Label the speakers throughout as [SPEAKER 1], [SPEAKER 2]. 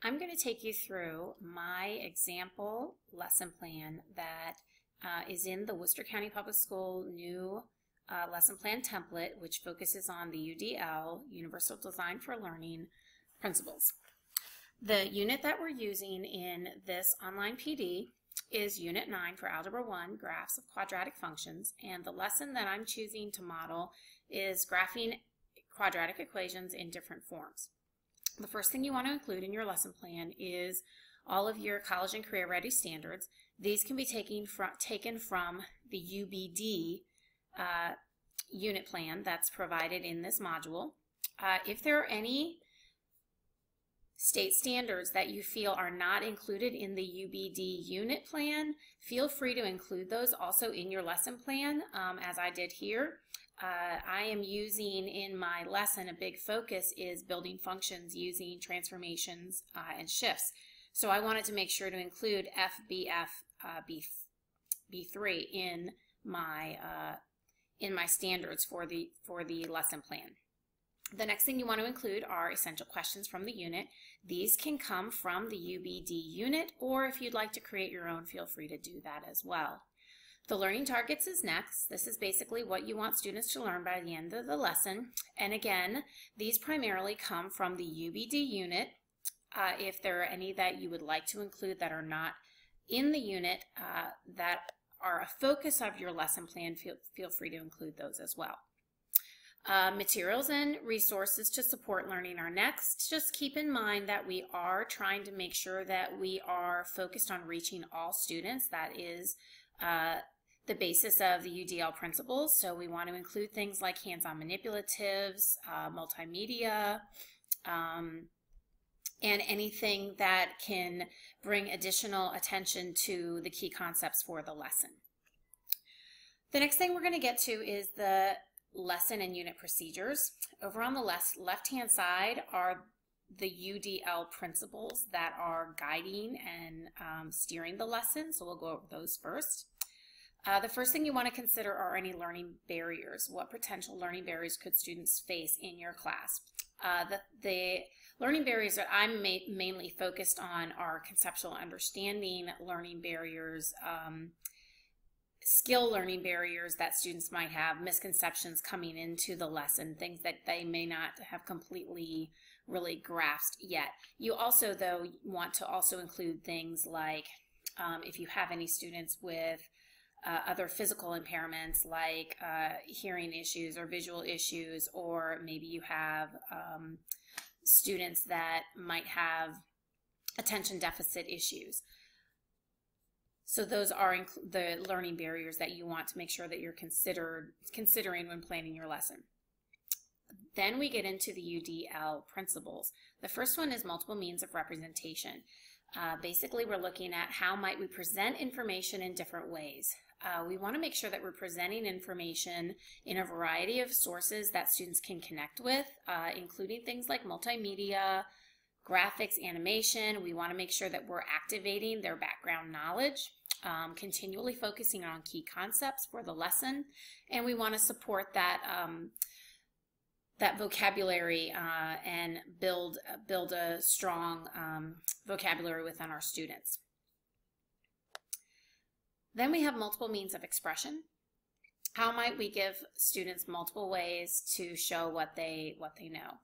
[SPEAKER 1] I'm going to take you through my example lesson plan that is in the Worcester County Public School new lesson plan template, which focuses on the UDL, Universal Design for Learning, principles. The unit that we're using in this online PD is Unit 9 for Algebra 1, Graphs of Quadratic Functions, and the lesson that I'm choosing to model is graphing quadratic equations in different forms. The first thing you want to include in your lesson plan is all of your college and career ready standards. These can be taken from the UBD unit plan that's provided in this module. If there are any state standards that you feel are not included in the UBD unit plan, feel free to include those also in your lesson plan, as I did here. I am using in my lesson, a big focus is building functions using transformations and shifts. So I wanted to make sure to include FBF B3 in my standards for the lesson plan. The next thing you want to include are essential questions from the unit. These can come from the UBD unit, or if you'd like to create your own, feel free to do that as well. The learning targets is next. This is basically what you want students to learn by the end of the lesson. And again, these primarily come from the UBD unit. If there are any that you would like to include that are not in the unit that are a focus of your lesson plan, feel free to include those as well. Materials and resources to support learning are next. Just keep in mind that we are trying to make sure that we are focused on reaching all students. That is the basis of the UDL principles. So we want to include things like hands-on manipulatives, multimedia, and anything that can bring additional attention to the key concepts for the lesson. The next thing we're going to get to is the lesson and unit procedures. Over on the left-hand side are the UDL principles that are guiding and steering the lesson, so we'll go over those first. The first thing you want to consider are any learning barriers. What potential learning barriers could students face in your class? The learning barriers that I'm mainly focused on are conceptual understanding learning barriers, skill learning barriers that students might have, misconceptions coming into the lesson, things that they may not have completely really grasped yet. You also, though, want to also include things like if you have any students with other physical impairments like hearing issues or visual issues, or maybe you have students that might have attention deficit issues. So those are the learning barriers that you want to make sure that you're considering when planning your lesson. Then we get into the UDL principles. The first one is multiple means of representation. Basically, we're looking at how might we present information in different ways. We want to make sure that we're presenting information in a variety of sources that students can connect with, including things like multimedia, graphics, animation. We want to make sure that we're activating their background knowledge, continually focusing on key concepts for the lesson, and we want to support that that vocabulary and build a strong vocabulary within our students. Then we have multiple means of expression. How might we give students multiple ways to show what they know?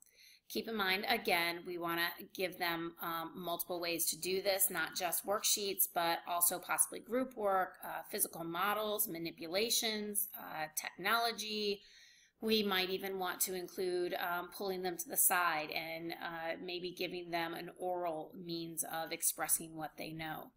[SPEAKER 1] Keep in mind, again, we want to give them multiple ways to do this, not just worksheets, but also possibly group work, physical models, manipulations, technology. We might even want to include pulling them to the side and maybe giving them an oral means of expressing what they know.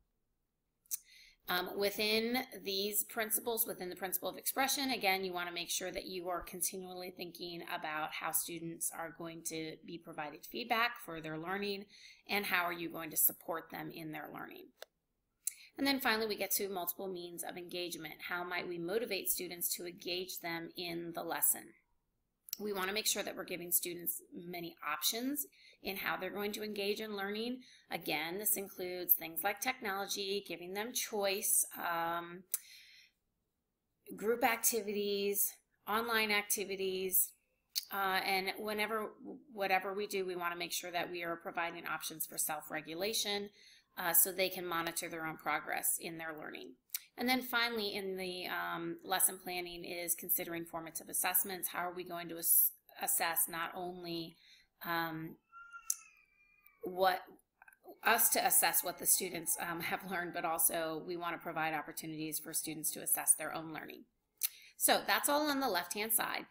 [SPEAKER 1] Within these principles, within the principle of expression, again, you want to make sure that you are continually thinking about how students are going to be provided feedback for their learning and how are you going to support them in their learning. And then finally, we get to multiple means of engagement. How might we motivate students to engage them in the lesson? We want to make sure that we're giving students many options in how they're going to engage in learning. Again, this includes things like technology, giving them choice, group activities, online activities, And whatever we do, we want to make sure that we are providing options for self-regulation so they can monitor their own progress in their learning. And then finally, in the lesson planning is considering formative assessments. How are we going to assess not only assess what the students have learned, but also we want to provide opportunities for students to assess their own learning. So that's all on the left-hand side.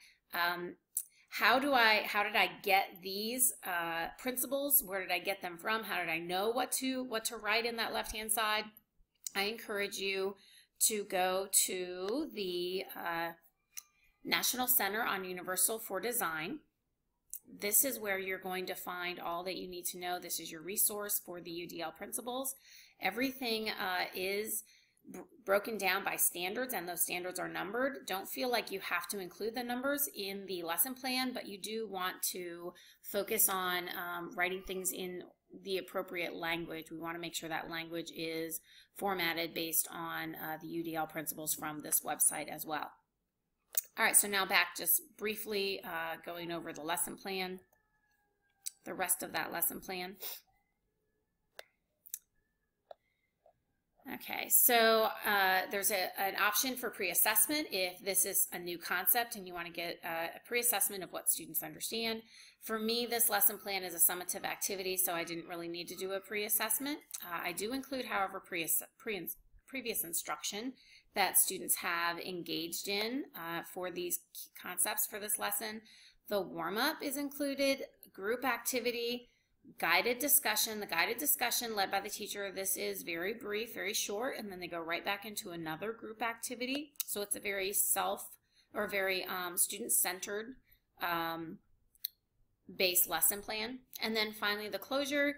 [SPEAKER 1] How did I get these principles? Where did I get them from? How did I know what to write in that left-hand side? I encourage you to go to the National Center on Universal for Design. This is where you're going to find all that you need to know. This is your resource for the UDL principles. Everything is broken down by standards, and those standards are numbered. Don't feel like you have to include the numbers in the lesson plan, but you do want to focus on writing things in the appropriate language. We want to make sure that language is formatted based on the UDL principles from this website as well. All right, so now back just briefly going over the lesson plan, the rest of that lesson plan. Okay, so there's an option for pre-assessment if this is a new concept and you want to get a pre-assessment of what students understand. For me, this lesson plan is a summative activity, so I didn't really need to do a pre-assessment. I do include, however, previous instruction that students have engaged in for these concepts for this lesson. The warm-up is included, group activity, guided discussion. The guided discussion led by the teacher, this is very brief, very short, and then they go right back into another group activity. So it's a very very student-centered based lesson plan. And then finally, the closure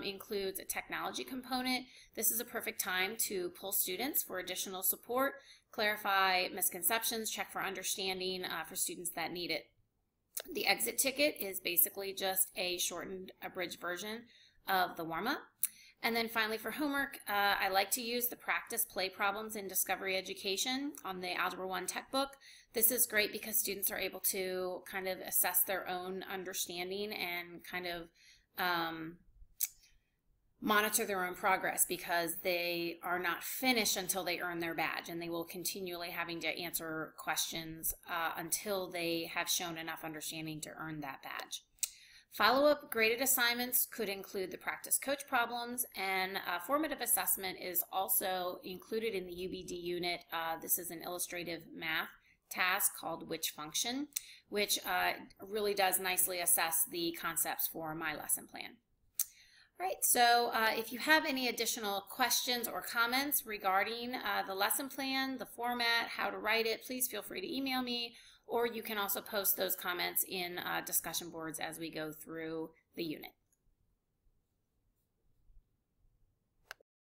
[SPEAKER 1] includes a technology component. This is a perfect time to pull students for additional support, clarify misconceptions, check for understanding for students that need it. The exit ticket is basically just a shortened, abridged version of the warm-up. And then finally for homework, I like to use the practice play problems in Discovery Education on the Algebra 1 tech book. This is great because students are able to kind of assess their own understanding and kind of monitor their own progress, because they are not finished until they earn their badge, and they will continually having to answer questions until they have shown enough understanding to earn that badge. Follow-up graded assignments could include the practice coach problems, and formative assessment is also included in the UBD unit. This is an illustrative math task called Which Function, which really does nicely assess the concepts for my lesson plan. All right, so if you have any additional questions or comments regarding the lesson plan, the format, how to write it, please feel free to email me, or you can also post those comments in discussion boards as we go through the unit.